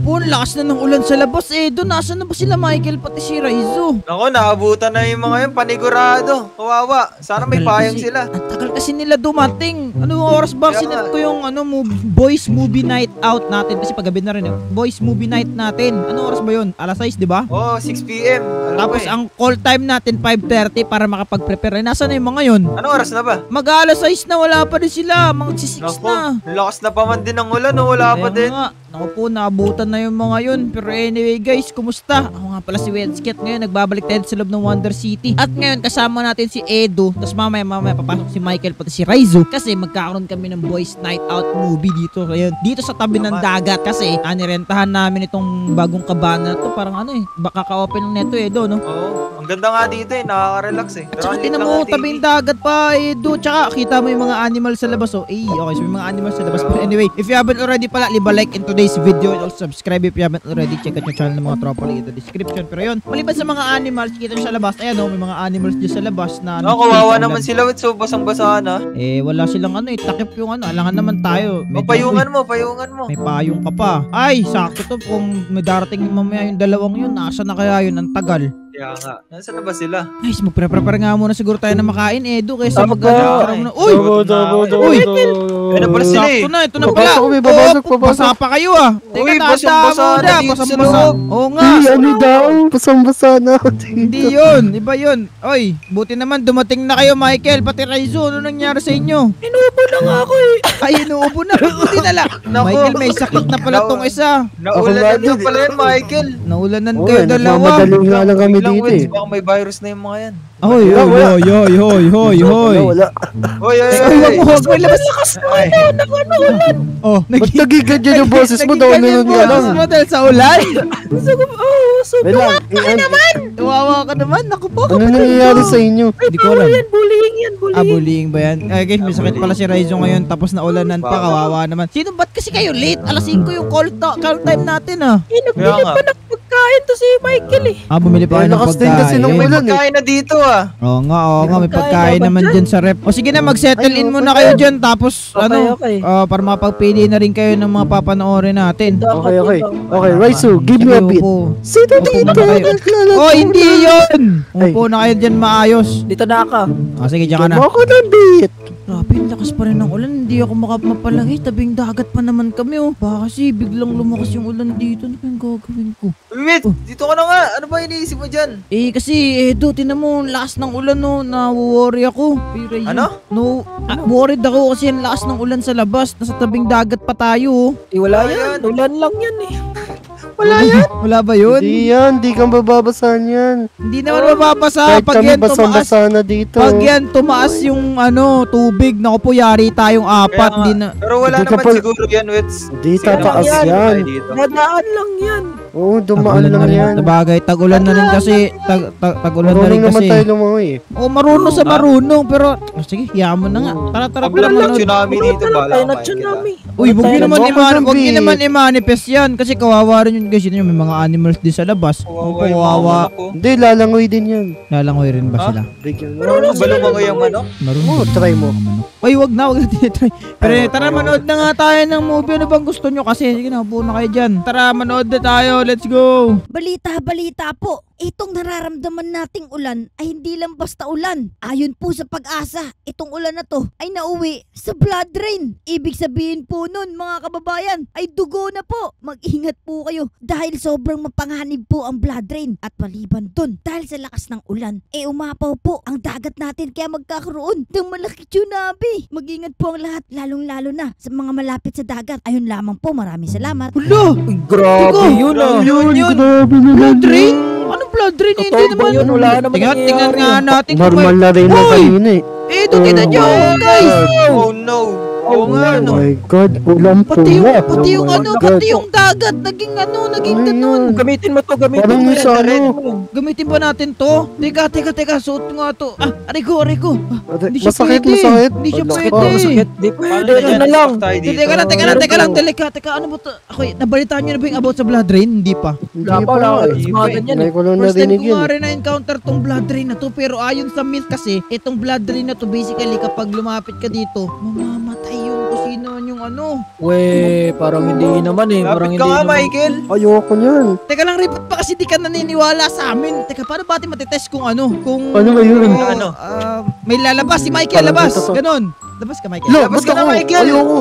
po, lakas na ng ulan sa labas eh. Doon, nasa na ba sila Michael pati si Raizo? Ako, naabutan na yung mga yun, panigurado. Kawawa. Sana may payong sila. Ang tagal kasi nila dumating. Ano oras ba? Sinet ko yung boys movie night out natin. Kasi paggabi na rin. Boys movie night natin. Ano oras ba yun? Alas 6, di ba? Oh, 6 PM. Tapos ang call time natin 5:30 para makapag-prepare. Nasaan na yung mga yun? Ano oras na ba? Mag-alas 6 na, wala pa rin sila. Mga 6 na. Lakas na pa man din ng ulan, no? Wala pa din. Naku po, naabutan na yung mga yun. Pero anyway guys, kumusta? Ako nga pala si Wedskit. Ngayon nagbabalik tayo sa loob ng Wonder City. At ngayon kasama natin si Edo. Tapos mamaya papasok si Michael pati si Raizo. Kasi magkakaroon kami ng boys night out movie dito. Ngayon, dito sa tabi ng dagat. Kasi nirentahan namin itong bagong kabana na to. Parang baka ka-open ng neto Edo, no? Oo. Ang ganda nga dito eh. Nakaka-relax eh. Tsaka tinan mo, tabing dagat pa Edo. Tsaka kita mo yung mga animals sa labas. Oh, okay, so may mga animals sa labas. But anyway, if you haven't already pala, leave a like in today's video and also subscribe if you haven't already. Check out yung channel ng mga tropa link in the description. Pero yun, maliban sa mga animals, kita nyo sa labas. Ayan may mga animals dyan sa labas na kawawa naman sila with so basang-basa na. Wala silang takip yung alangan naman tayo. Payungan mo. May payong ka pa. Ay, sakto to kung may darating mamaya yung dalawang yun. Nasa na kaya yun? Ang tagal. Kaya nga. Nasaan na ba sila? Guys, magpre-prepare nga muna siguro tayo na makain Edo kaysa mag-ano. Uy! Uy! Ano pala sila eh? Sakto na, ito na pala. Basa pa kayo Uy, Teka, basang-basa na dito sa loob. Oo nga. Ano daw? Basang-basa na ako dito. Hindi yun, iba yun. Oy, buti naman dumating na kayo Michael, pati Raizo. Ano nangyari sa inyo? Inuubo na nga ako eh. Ay, inuubo na. Buti na lang. Michael, may sakit na pala tong isa. Naulanan na pala yan, Michael. Naulanan kayo dalawa. Nagmamadaling nga lang kami dito eh. Baka may virus na yung mga yan. Hoy. Hoy. Huwag mo ilabas. Ba't nagigadyan yung boses mo daw? Ano nga lang? Mo dahil sa ulan. Sobrang naman. Tuwawa ka naman. Naku po. Ano nangyayari sa inyo? Hindi ko alam. Bullying yan. Bullying ba yan? Okay, may sakit pala si Raizo ngayon tapos naulanan pa. Kawawa naman. Sino ba't kasi kayo late? Alas 5 yung call time natin Nagbili pa ng pagkain to si Michael bumili pa kayo ng pagkain. May pagkain na dito Oo nga, may pagkain naman dyan sa rep. O sige na, mag-settle in muna kayo dyan. Tapos, para mapagpili na rin kayo ng mga papanoorin natin. Okay, Raizo, give me a beat. Sino dito? Oh, hindi yun! Umupo na kayo dyan maayos. Dito na ako. Sige, dyan ka na. Ako na beat. Grabe, lakas pa rin ng ulan. Hindi ako makapapalagi. Tabing dagat pa naman kami Baka kasi biglang lumakas yung ulan dito. Ano ba yung gagawin ko? Wait, dito ka na nga. Ano ba iniisip mo dyan? Kasi Edo, tinan mo, lakas ng ulan na-worry ako. Ano? Worried ako kasi ang lakas ng ulan sa labas. Nasa tabing dagat pa tayo. Wala yan. Ulan lang yan Wala yan? Wala ba yun? Hindi yan, di kang bababasahan yan. Hindi naman mababasa. Kahit Pag kami yan tumaas, basang-basa na dito. pag yan tumaas yung tubig, naku po, yari tayong apat. Pero wala Hindi ka naman pa- siguro yan, Wits. Di tataas yan. Nadaan lang yan. Oo, dumaan lang yan. Sabagay, tag-ulan na rin kasi. Tag-ulan na rin Marunong naman kasi. tayo lumangoy eh. Marunong sa marunong. Pero, sige, yaman na nga. Tara, Pag lang tsunami dito, bala ka Tsunami. Uy, huwag nyo Tara, naman i-manifest yan. Kasi kawawa rin yun guys. Yun yung may mga animals din sa labas. Kawawa. Hindi, lalangoy din yan. Lalangoy rin ba sila? Bigyan mo. Marunong ba lumangoy ang manok? Oo, try mo. Uy, wag na tinitry. Pero tara, manood na nga tayo ng movie. Ano bang gusto nyo? Kasi, sige na, upo na kayo dyan. Tara, manood na tayo. Let's go. Balita po. Itong nararamdaman nating ulan ay hindi lang basta ulan. Ayon po sa Pag-asa, itong ulan na to ay nauwi sa blood rain. Ibig sabihin po nun, mga kababayan, ay dugo na po. Mag-ingat po kayo dahil sobrang mapanganib po ang blood rain. At maliban dun, dahil sa lakas ng ulan, umapaw po ang dagat natin kaya magkakaroon ng malaki tsunami. Mag-ingat po ang lahat, lalong-lalo na sa mga malapit sa dagat. Ayun lamang po, maraming salamat. Hala! Grabe yun Yun. Grabe naman Blood rain? yun. Anong blood rain? Hindi Totoo ba naman. yun? Wala naman Tingnan nga natin. Normal na rin na kanina eh. Tingnan nyo, guys. Oh no. Oo nga, Oh my God, ulang Pati pula. yung pati yung dagat, naging ganun. Gamitin mo to, gamitin Parang mo. yung sa ano. Gamitin ba natin to? Teka, suot nga to. Aray ko. Hindi siya Masakit. Hindi siya Wala. pwede. Masakit. Di pwede. Paano Ito na lang. Teka lang. Teka, ano ba to? Ako, nabalitaan nyo na ba yung about sa blood rain? Hindi pa. Hindi Wala pa, pa wala. eh. Mga ganyan eh. May ko lang First time narinig ko yun nga eh. rin na-encounter tong blood rain na to. Pero ayon sa myth kasi, itong blood rain na to, basically, kapag lumapit ka dito, mamamatay yung kung sino yung ano. Parang hindi naman eh. Parang Lapit hindi ka nga, naman. Michael. Ayoko niyan. Teka lang, Ripot, pa kasi di ka naniniwala sa amin. Teka, paano ba natin matitest kung ano? Kung... Ano ba yun? Ano? May lalabas si Michael, Parang labas. dito to. Ganon. Labas ka, Michael. Lo, Labas ba't ka na, ako? Michael. Ayoko.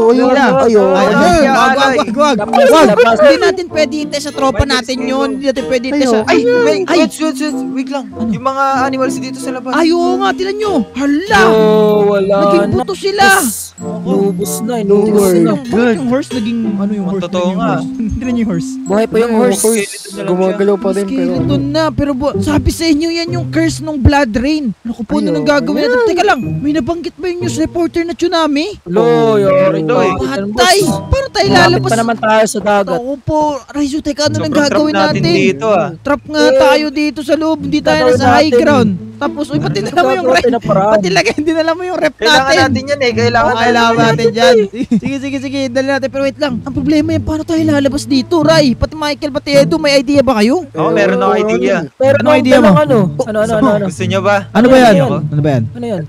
Ay, Alay. wag. Labas. Hindi natin pwede i-test sa tropa natin yun. Hindi natin pwede i-test sa... Ay, Wait, Ay! wait lang. Yung mga animals dito sa labas. Ay, oo nga, tinan nyo. Hala! Wala Naging na. buto sila. Lubos na. No Inubos word. na. Bakit yung horse naging... Ano yung horse? Totoo Naging nga. horse? Tinan nyo yung horse. Buhay pa yung horse. skeleton na lang Gumagalaw pa rin pero... Skeleton na, pero sabi sa inyo yan yung curse ng blood rain. Ano ko po Ay, na nang oo. gagawin natin? Teka lang, may nabanggit ba yung news reporter na tsunami? Lo, yari Ito eh. Patay! Paano tayo Lalabas lalabas? pa naman tayo sa dagat. Ako po, Raizo, teka, ano nang Sobrang trap gagawin natin? dito ah. Trap nga tayo dito sa loob, hindi tayo Gagawin nasa high natin. ground. Tapos, uy, pati nala mo yung rep. Pati lagay, hindi nala mo yung rep Kailangan natin yan eh. Kailangan natin dyan. Sige, dali natin. Pero wait lang, ang problema yan, paano tayo lalabas dito, Ray? Pati Michael, pati Edo, may idea ba kayo? Ako meron ako idea. Pero Ano idea mo? Ano? Gusto nyo ba? Ano ba yan? Ano yan? Ano ba yan? Ano yan?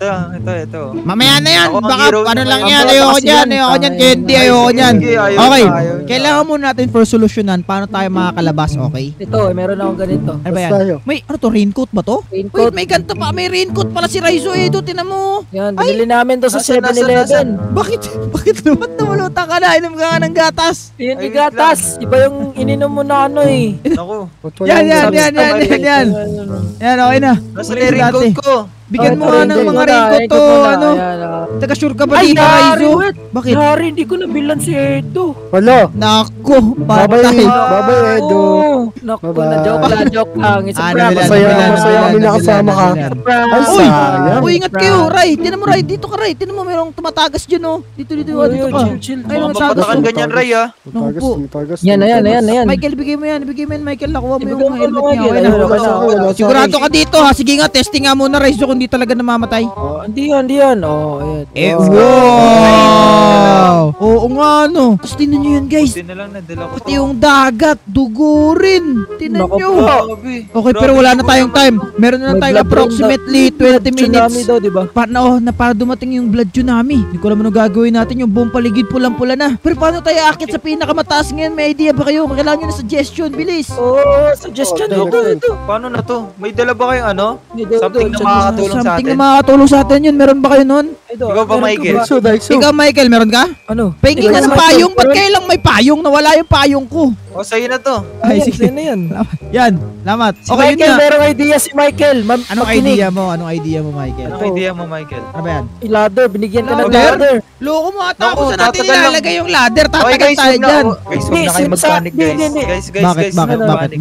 Ito. Mamaya na yan, Ako ang baka hero ano naman. lang Ang yan, bata ayoko kasi niyan, yan. ayoko niyan, Candy, ayoko niyan. Sige, ayaw Okay, na, ayaw na. kailangan muna natin first solusyonan paano tayo makakalabas, okay? Ito, meron akong ganito. Ano ba yan? Basta tayo. May, ano to, raincoat ba to? Raincoat. Wait, may ganito pa, may raincoat pala si Raizo Edo, tinan mo. Yan, binili namin to sa Nasaan, 7-Eleven. Bakit naman namulutan ka na, inom ka nga ng gatas? Yung Ay, wait gatas. Iba yung ininom mo na ano eh. Naku. Yan. Yan, okay na. Nasa na yung raincoat ko. Bigyan mo Ito, nga ng raincoat mga muna, raincoat to, muna. ano. Ayan, Teka, sure ka ba Ay, dito, yari, Raizo? wait. Bakit? Yari, hindi ko nabilan si Edo. Wala. Nako, Babay. patay. Babay, Edo. Oh, naku, Bye-bye. na-joke lang. It's a Ah, prank. nabilan, Masaya, nabilan, masaya kami nabilan, nakasama ka. nabilan. It's a prank. Ay, Uy! sayang. Uy, ingat kayo, Ray. Tinan mo, Ray. Dito ka, Ray. Tinan mo, merong tumatagas dyan, oh. Dito ka. Chill. Ay, Mga nagsagas, mapatakan oh. ganyan, Ray ah. Tagas, po. tagas. Yan. Michael, bigay mo yan, Michael. Nakuha mo yung Ibigay mo, helmet niya. Michael. Okay na. Ayun, okay na. Wala sa Sigurado ka dito, ha. Sige nga, testing nga muna, Ray. So, kung di talaga namamatay. Oh, hindi yan. Oh, ayan. Wow! Oo nga, no. Tapos tinan nyo yan, guys. Hindi na lang nadala ko. Pati yung dagat, dugo rin. Tinan Naku nyo. po. Grabe. Okay, pero wala na tayong time. Meron na May tayong blood approximately 20 Tsunami minutes. daw, di ba? Na para dumating yung blood tsunami. Hindi ko alam ano gagawin natin. Yung buong paligid pulang-pula na. Pero paano tayo akit sa pinakamataas ngayon? May idea ba kayo? Kailangan nyo na suggestion. Bilis. Oh, suggestion Oh, ito. Paano na to? May dala ba kayong ano? Ito, Something na makakatulong sa Something atin. na makakatulong sa atin yun. Meron ba kayo nun? Ikaw ba, Michael? Daiso. Ikaw, Michael, meron ka? Ano? Pahingin ka Ikaw, ng Michael, payong. Ba't meron? kayo lang may payong? Nawala yung payong ko. O, sa'yo na to. Ay, Ayan, sige. sa'yo na yan. Yan. Salamat. Si Okay, yun Michael, na. merong idea si Michael. Anong idea mo? Anong idea mo, Michael? Anong idea mo, Michael? Ano ba yan? Ladder, binigyan ka ng Ladder? ladder. Loko mo ata Naku, kung saan natin tatagal lang. ilalagay yung ladder. Okay, Tatagal guys, tayo huwag na. dyan. Guys, huwag na Hindi, kayo mag-panic, hindi, guys. hindi. Guys, Bakit? huwag na panic.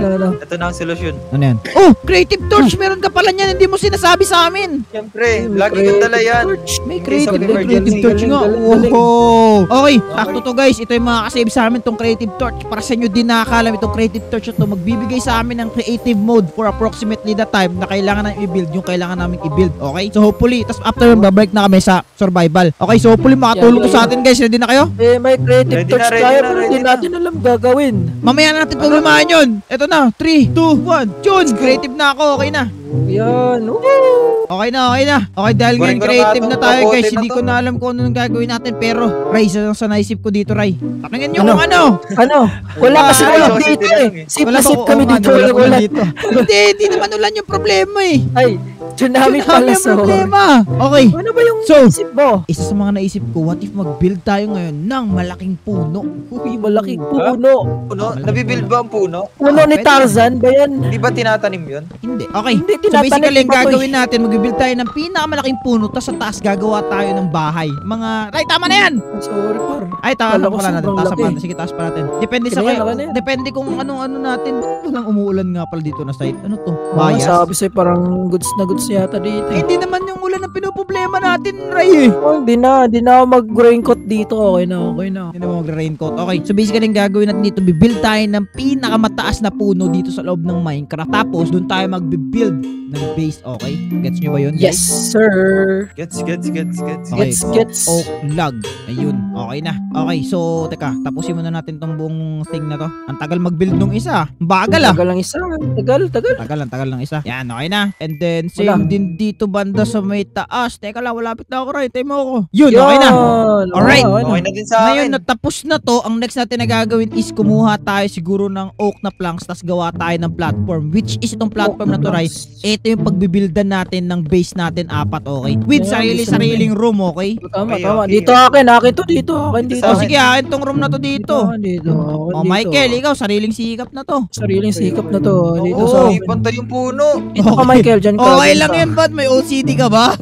Ano? Ito na ang solusyon. Ano yan? Oh, creative torch. Meron ka pala niyan. Hindi mo sinasabi sa amin. Siyempre, lagi kong dala yan. May Case of creative emergency. torch nga. Galing. Oh. Okay, sakto to guys. Ito yung makakasave sa amin tong creative torch. Para sa inyo din nakakalam itong creative torch na to. Magbibigay sa amin ng creative mode for approximately the time na kailangan namin i-build yung kailangan namin i-build. Okay? So hopefully, tas after yun, babalik na kami sa survival. Okay, so hopefully makatulong to sa atin guys. Ready na kayo? May creative Ready touch na, ready tayo na, pero ready hindi na. natin alam gagawin. Mamaya na natin problemahin yun. Ito na. 3, 2, 1. June! Creative na ako. Okay na. Yan. Okay na. Okay, dahil ngayon Boring ko na creative nga na tong tayo guys. kapote na Hindi to. ko na alam kung ano nang gagawin natin. Pero, Ray, sa naisip ko dito, Ray. Pakinggan nyo Ano? kung ano. Ano? Wala kasi Ay, ulan kasi dito tinanong eh. eh. Sip-sip ba- kami oo nga, dito. wala Wala. dito. Hindi naman ulan yung problema eh. Ay, tsunami pala yung sa problema. Okay. Ano ba yung So, isip mo? isa sa mga naisip ko, what if mag-build tayo ngayon ng malaking puno? Uy, malaking puno. Puno? Nabibuild ba ang puno? Puno ni pwede. Tarzan ba yan? Di ba tinatanim yun? Hindi. Okay. Hindi, So basically, tinatanim ang pa to gagawin natin, mag-build tayo ng pinakamalaking puno, tapos sa taas gagawa tayo ng bahay. Mga, Ray, tama na yan! Sorry, par. Ay, taas Kala pa ko pala natin. sobrang Taas pa laki. natin. Sige, taas pa natin. Depende sa Kaya kayo. yan, yan. Depende kung ano natin. Ba't walang umuulan nga pala dito na site? Ano to? Ay, Bias? sabi sa'yo parang goods na goods yata dito. Eh, hindi naman yung ulan ang pinoproblema natin, Ray eh. Oh, di na ako mag-raincoat dito. Okay na. Hindi naman mag-raincoat. Okay, so basically ang gagawin natin dito, bibuild tayo ng pinakamataas na puno dito sa loob ng Minecraft. Tapos, doon tayo magbibuild ng base. Okay? Gets nyo ba yun? Yes, sir. Gets. Okay. Gets. Oak log. Ayun. Okay na. Okay, so, teka. Tapusin muna natin tong buong thing na to. Ang tagal mag-build nung isa. Bagal ah. Tagal lang isa. Tagal. Tagal ng isa. Yan, okay na. And then, same Wala. din dito banda sa may taas. Teka lang, walapit na ako, right? Time mo ako. Yun, okay na. Alright. Okay na din sa Ngayon, akin. natapos na to. Ang next natin na gagawin is kumuha tayo siguro ng oak na planks tas gawa tayo ng platform. Which is itong platform na to, right? Ito yung pagbibildan natin ng base natin, 4, okay? With sarili-sariling room, okay? Tama. Okay. Dito akin to dito. Akin dito. O sige, akin tong room na to dito. Dito. O Michael, ikaw, sariling sikap na to. Sariling sikap na to. Dito Oo, sa hindi pantay yung puno. Dito ka, Michael. Dyan ka. Okay dyan lang ka. yan, ba't may OCD ka ba?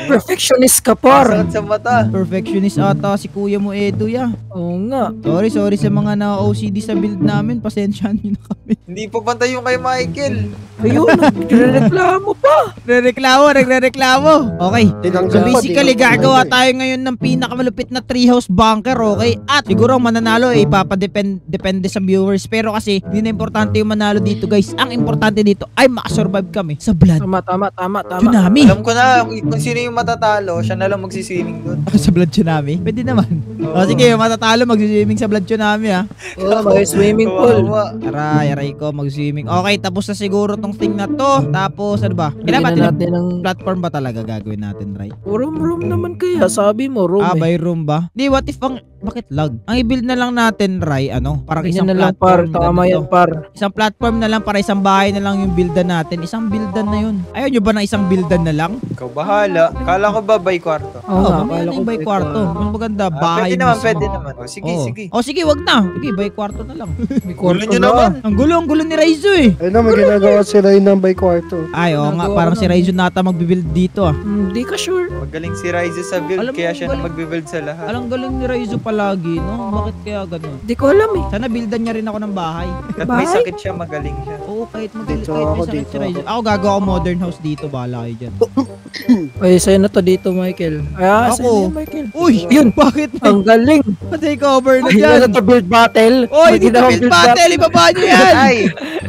Perfectionist ka, par. Sakit sa mata. Perfectionist ata si kuya mo, Edo, ya. Oo nga. Sorry sa mga na-OCD sa build namin. Pasensyahan nyo na kami. Hindi pa pantay yung kay Michael. Ayun, nagreklamo pa. Nagrereklamo. Okay. Tinanggal So ko, basically, tinanggal ko. gagawa tayo ngayon ng pinakamalupit na treehouse bunker, okay? At siguro ang mananalo ay depende sa viewers. Pero kasi, hindi na importante yung manalo dito, guys. Ang importante dito ay makasurvive kami sa blood Tama. tsunami. Alam ko na kung sino yung matatalo, siya na lang magsiswimming doon. Sa blood tsunami? Pwede naman. O sige, matatalo, mag-swimming sa blood tsunami, ha? Oo, may swimming pool. Kawawa. Aray ko, mag-swimming. Okay, tapos na siguro tong thing na to. Tapos, ano ba? Kailangan Lagyan na natin ng platform ba talaga gagawin natin, right? room naman kaya. Sabi mo, room Ah, eh. by room ba? Di, what if bakit lag? Ang i-build na lang natin, Rai, parang Ganyan isang na lang, par. platform. Tama ganito. yan, par. Isang platform na lang para isang bahay na lang yung buildan natin. Isang buildan na yun. Ayaw nyo ba na isang buildan na lang? Ikaw bahala. Kala ko ba by kwarto? Oo nga, mamaya na yung by kwarto. Mas maganda, bahay Pwede mismo. naman. O, sige, Oo. sige. O sige, wag na. Sige, by kwarto na lang. May Gulo kwarto nyo na. naman. Ang gulo ni Raizo eh. Ayun na, may ginagawa sila yun ng by kwarto. Ay, oo nga, Ginagawa parang ko si na. Raizo nata magbibuild dito ah. Hindi ka sure. Magaling si Ryze sa build, Alam mo, kaya siya na galing. magbe-build sa lahat. Alang galing ni Raizo palagi, no? Bakit kaya ganun? Hindi ko alam eh. Sana buildan niya rin ako ng bahay. At may Bahay? sakit siya, magaling siya. Oo, kahit Dito may ako, sakit dito si Raizo. Ako gagawa ko modern house dito, bahala kayo dyan. Ay, sa'yo na to dito, Michael. Ako. Sa'yo na yan, Michael. Uy! Yun! Bakit may Ang galing. take over na Ay, dyan? na to build battle. Oy! May Dito ginawang build battle! Ibaba niyo yan! Ay!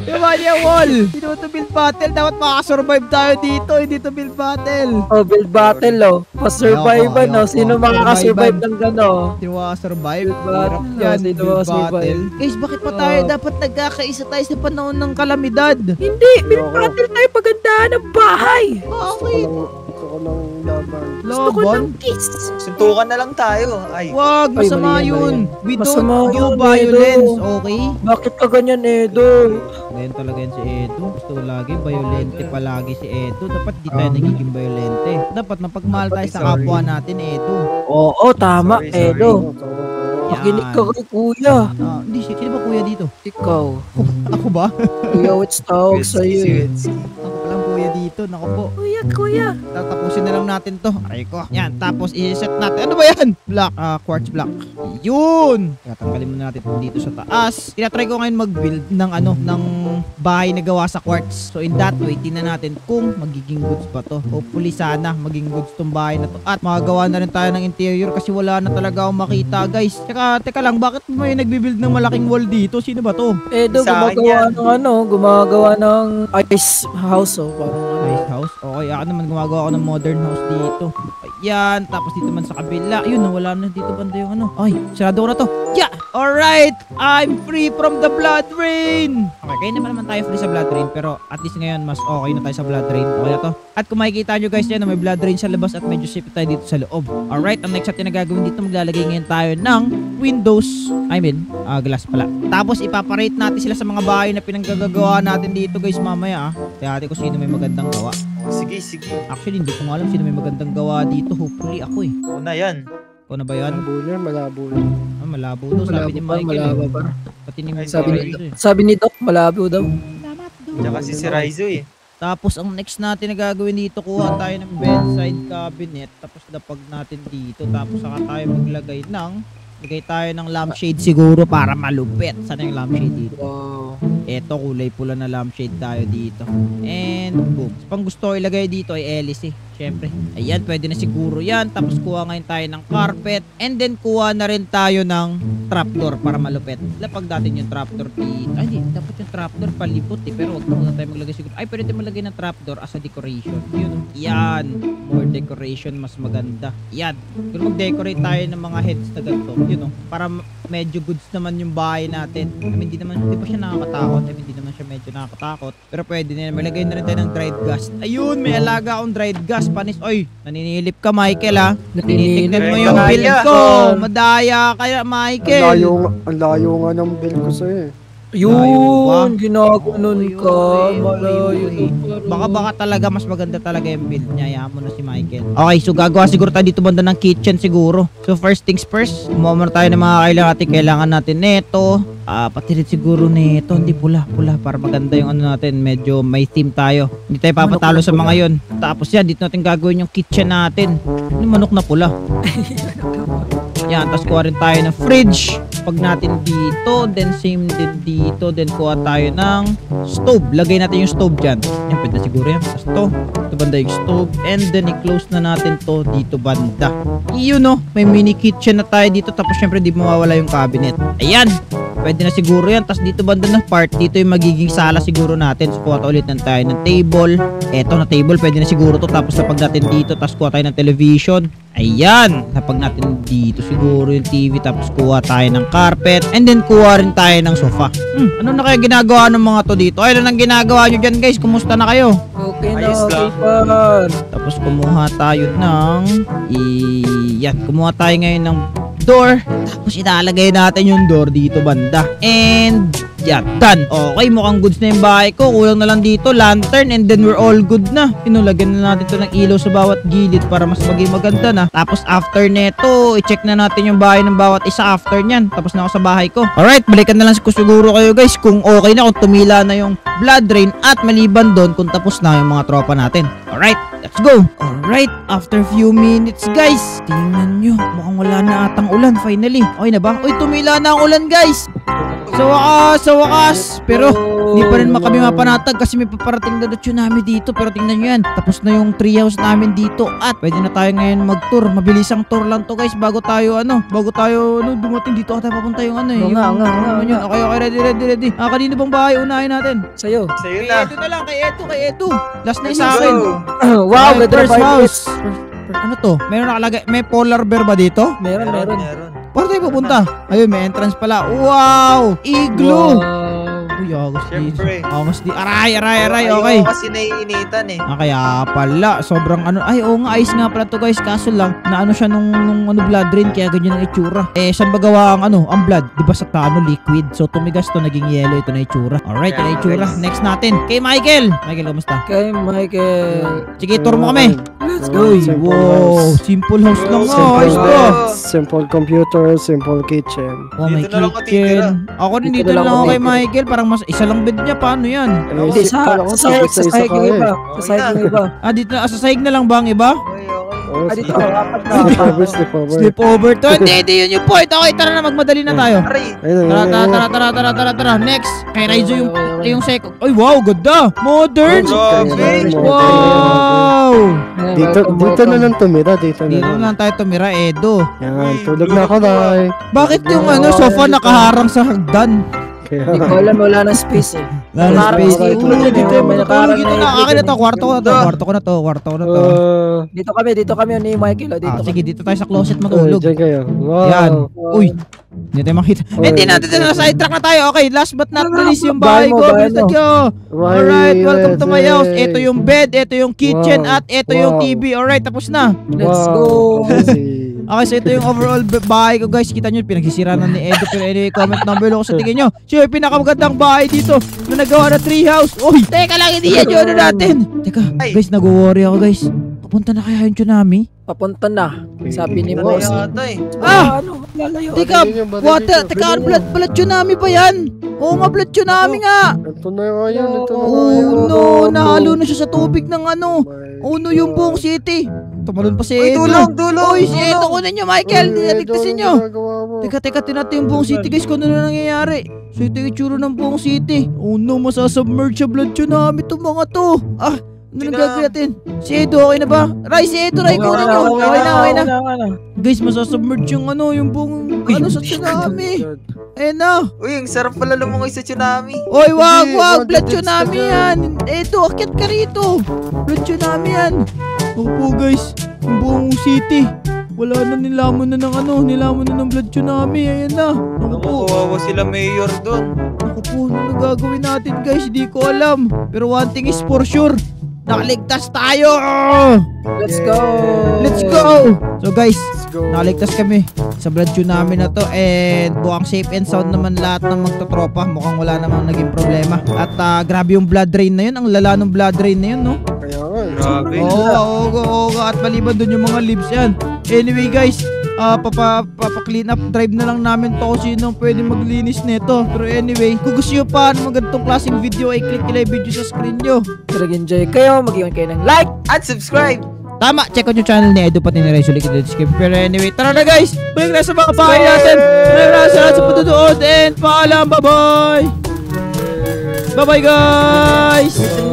Ibaba niyo yung wall! Dito to build battle! Dapat makasurvive tayo dito! Hindi to build battle! Oh, build battle, oh. Pa-survive, Ayoko, no? Sino ayoko. makakasurvive ng gano'n? Hindi mo makasurvive. battle, Hirap yan. hindi Build makasurvive. battle. Guys, bakit pa tayo Oh. dapat nagkakaisa tayo sa panahon ng kalamidad? Hindi, build battle tayo pagandahan ng bahay. Bakit? Gusto ko ng laban. Gusto ko Laban? ng kiss. Suntukan na lang tayo. Ay. Wag, Ay, masama mali yan, yun. mali We Masama don't do yun, violence, Edo. okay? Bakit ka ganyan, Edo? Ganyan talaga yan si Edo. Gusto ko lagi, violente palagi si Edo. Dapat di tayo nagiging violente. Dapat mapagmahal tayo sa kapwa natin, Edo. Oo, tama, Sorry, sorry. Edo. Yan. Makinig ka kay kuya. Hindi, sino ba kuya dito? Ikaw. Ako ba? Kuya, what's tawag sa'yo eh. Ako palang kuya dito. Naku po. Kuya. Tatapusin na lang natin to. Aray ko. Yan, tapos i-set natin. Ano ba yan? Block, quartz block. Yun! Tatanggalin muna natin ito dito sa taas. Tinatry ko ngayon mag-build ng ng bahay na gawa sa quartz. So in that way, tingnan natin kung magiging goods ba to. Hopefully sana maging goods tong bahay na to. At makagawa na rin tayo ng interior kasi wala na talaga akong makita, guys. Teka lang, bakit may nagbibuild ng malaking wall dito? Sino ba to? Edo, Sa akin gumagawa yan. ng gumagawa ng ice house, oh. Parang Nice house. Okay, ako naman gumagawa ako ng modern house dito. Ayan, tapos dito man sa kabila. Ayun, nawala na dito banda yung Ay, sarado ko na to. Yeah! Alright! I'm free from the blood rain! Okay, kaya naman tayo free sa blood rain. Pero at least ngayon, mas okay na tayo sa blood rain. Okay na to. At kung makikita nyo guys yan, may blood rain sa labas at medyo safe tayo dito sa loob. Alright, ang next natin na gagawin dito, maglalagay ngayon tayo ng windows. Glass pala. Tapos ipaparate natin sila sa mga bahay na pinanggagawa natin dito guys mamaya Kaya ko sino may magandang gawa. Sige, sige. Actually, hindi ko nga alam sino may magandang gawa dito. Hopefully ako eh. Una yan. Ikaw na ba yan? Malabo yan. Malabo daw. Sabi ni Michael. malabo pa. Pati ni Ay, Sabi sorry. ni, sabi ni Doc, malabo daw. Tsaka si Ryzo eh. Tapos ang next natin na gagawin dito, kuha tayo ng bedside cabinet. Tapos dapag natin dito. Tapos saka tayo maglagay ng... Lagay tayo ng lampshade siguro para malupit. Sana yung lampshade dito? Wow. Eto, kulay pula na lampshade tayo dito. And boom. Pang gusto ko ilagay dito ay hélice. Syempre. Ayan, pwede na siguro yan. Tapos kuha ngayon tayo ng carpet. And then kuha na rin tayo ng trapdoor para malupit. Lapag natin yung trapdoor dito. Ay, hindi. Dapat yung trapdoor palipot eh. Pero wag na tayo maglagay siguro. Ay, pwede tayo maglagay ng trapdoor as a decoration. Yun. Yan. More decoration. Mas maganda. Yan. Kung mag-decorate tayo ng mga heads na ganito. Yun o. Para medyo goods naman yung bahay natin. I mean, hindi pa siya nakakatakot. I mean, hindi naman siya medyo nakakatakot. Pero pwede na. Malagay na rin tayo ng dried gas. Ayun, may alaga akong dried gas. Panis. Oy, naninilip ka, Michael, ha? Tinitignan mo yung Madaya. build ko. Madaya kaya, Michael. Ang layo nga ng bill ko sa'yo eh. Yun, ginaganon ka. Malayo. Baka talaga mas maganda talaga yung build niya. Hayaan mo na si Michael. Okay, so gagawa siguro tayo dito banda ng kitchen siguro. So first things first, kumuha muna tayo ng mga kailangan natin neto. Pati rin siguro nito, hindi pula para maganda yung ano natin. Medyo may theme tayo. Hindi tayo papatalo sa mga yon. Tapos yan, dito natin gagawin yung kitchen natin. Yung manok na pula. Yan, tapos kuha rin tayo ng fridge. Pag natin dito, then same din dito, then kuha tayo ng stove. Lagay natin yung stove dyan. Yan, pwede siguro yan. Tapos ito banda yung stove. And then i-close na natin to dito banda. Iyon no, may mini kitchen na tayo dito. Tapos syempre di mawawala yung cabinet. Ayan, pwede na siguro yan. Tapos dito banda na part, dito yung magiging sala siguro natin. So kuha tayo ulit tayo ng table. Eto na table, pwede na siguro to. Tapos napag natin dito, tapos kuha tayo ng television. Ayan, napag natin dito siguro yung TV. Tapos kuha tayo ng carpet. And then kuha rin tayo ng sofa. Ano na kaya ginagawa ng mga to dito? Ay, ano nang ginagawa nyo dyan guys? Kumusta na kayo? Okay na, Ayos okay lang. pa. Tapos kumuha tayo ng yan, kumuha tayo ngayon ng door. Tapos ilalagay natin yung door dito banda. And yan, done. Okay, mukhang goods na yung bahay ko. Kulang na lang dito, lantern, and then we're all good na. Pinulagyan na natin to ng ilaw sa bawat gilid para mas maging maganda na. Tapos after neto, i-check na natin yung bahay ng bawat isa after nyan. Tapos na ako sa bahay ko. Alright, balikan na lang siguro kayo guys kung okay na, kung tumila na yung blood drain, at maliban doon kung tapos na yung mga tropa natin. Alright, let's go. Alright, after few minutes guys, tingnan nyo, mukhang wala na atang ulan finally. Okay na ba? Uy, tumila na ang ulan guys. Sa wakas. Pero hindi pa rin kami mapanatag kasi may paparating na tsunami dito. Pero tingnan nyo yan, tapos na yung treehouse namin dito. At pwede na tayo ngayon mag-tour. Mabilisang tour lang to guys bago tayo dumating dito. Tayo papunta yung ano eh. Nga. Okay, ready. Kanino bang bahay unahin natin? Sa'yo. Sa'yo Kay na. Edo na lang, kay Edo. Last na yung sa akin. Wow, Okay, ganda first na house. Ano to? Meron nakalagay, may polar bear ba dito? Meron. Paano tayo pupunta? Ayun, may entrance pala. Wow! Igloo! Uy, agos di. Siyempre. Agos di. Aray, okay. Ayoko kasi naiinitan eh. Kaya pala, sobrang ano. Ay, oo nga, ice nga pala to guys. Kaso lang, naano siya nung blood drain, kaya ganyan ang itsura. Saan ba gawa ang blood? Di ba sa liquid? So, tumigas to, naging yellow, ito na itsura. Alright, ito na itsura. Next natin, kay Michael. Michael, kamusta? Kay Michael. Sige, tour mo kami. Let's go. Uy, wow. Simple house lang nga. Ayos to. Simple computer, simple kitchen. Oh, may Dito na lang kitchen. Ako rin dito Dito na lang lang ako ako kay dito. Michael. Parang mas isa lang bed niya. Paano yan? Hindi, sa sahig yung iba. Sa sahig yung iba. Dito na. Sa sahig na lang ba ang iba? Okay. Oh, Dito, apat na. sleepover. Sleepover to. Hindi, yun yung point. Okay, tara na. Magmadali na tayo. Aray. Tara. Next. Kay Raizo yung second. Ay, wow. Ganda. Modern. Wow. Dito na lang tumira, dito Dito na na lang. lang tayo tumira, Edo. Yan, tulog na ako, Day. Bakit yung sofa nakaharang sa hagdan? Hindi ko alam, wala ng space eh. Wala na space. Parang Dito dito, yung may matutulog. nakarang Dito na na. yung Akin na to. dito. Kwarto ko na to. Dito kami ni Michael. Dito kami. Sige, dito tayo sa closet matulog. Diyan kayo. Wow. Yan. Uy. Hindi tayo makita. Hindi na. Dito na. Sidetrack na tayo. Okay, last but not least yung bahay ko. Bahay mo. Bilisan nyo. Alright, welcome to my house. Ito yung bed, ito yung kitchen, Wow. at ito yung Wow. TV. Alright, tapos na. Let's Wow. go. Amazing. Okay, so ito yung overall bahay ko guys. Kita nyo, pinagsisira na ni Edo. Pero anyway, comment down below kung sa tingin nyo. Siya yung pinakamagandang bahay dito na nagawa na treehouse. Uy, teka lang, hindi yan yung ano natin. Teka, Ay. guys, nag-worry ako guys. Papunta na kaya yung tsunami? Papunta na. Sabi ni Ito na boss. yata eh. Ano? Lalayo. Teka, water, teka, blood tsunami ba yan? Oo nga, blood tsunami nga. Ito na yun, ito na Oh yun. no, nahalo na siya sa tubig ng ano. Oh no, yung buong city. Tumalon pa si Uy, Edo. tulong. Uy, si Edo, kunin nyo, Michael. Nilaligtasin nyo. Teka. Teka, tinatin yung buong city guys kung ano na nangyayari. So ito yung itsura ng buong city. Oh no, masasubmerge sa blood tsunami itong mga to. Ah, ano nang gagawin natin? Si Edo, okay na ba? Ray, si Edo, Ray, kunin nyo. Okay na. Guys, masasubmerge yung yung buong sa tsunami. Ayan na. Uy, ang sarap pala lumungoy sa tsunami. Oy, wag, Hindi, wag. mga Blood digits tsunami ka yan. Edo, akyat ka rito. Blood tsunami yan. Opo guys, yung buong city. Wala na, nilamon na ng blood tsunami. Ayan na. Naku po. Kawawa sila mayor doon. Naku po, ano gagawin natin guys? Hindi ko alam. Pero one thing is for sure. Nakaligtas tayo! Let's go! Let's go! So guys, go. nakaligtas kami sa blood tsunami na to. And buwang safe and sound naman lahat ng magtotropa. Mukhang wala namang naging problema. At grabe yung blood drain na yun. Ang lala ng blood drain na yun, no? Kaya nga. Grabe. Oo. At maliban dun yung mga leaves yan. Anyway guys, papa-clean up drive na lang namin to kung sino pwede maglinis nito. Pero anyway, kung gusto nyo pa ng magandang klaseng video ay click nyo yung video sa screen nyo. Pero enjoy kayo, mag-iwan kayo ng like! At subscribe. Tama, check out yung channel ni Edo pati ni Rezo, link in the description. Pero anyway, tara na guys, balik na sa mga bahay natin. Maraming salamat sa patutuod and paalam, bye bye. Bye bye guys.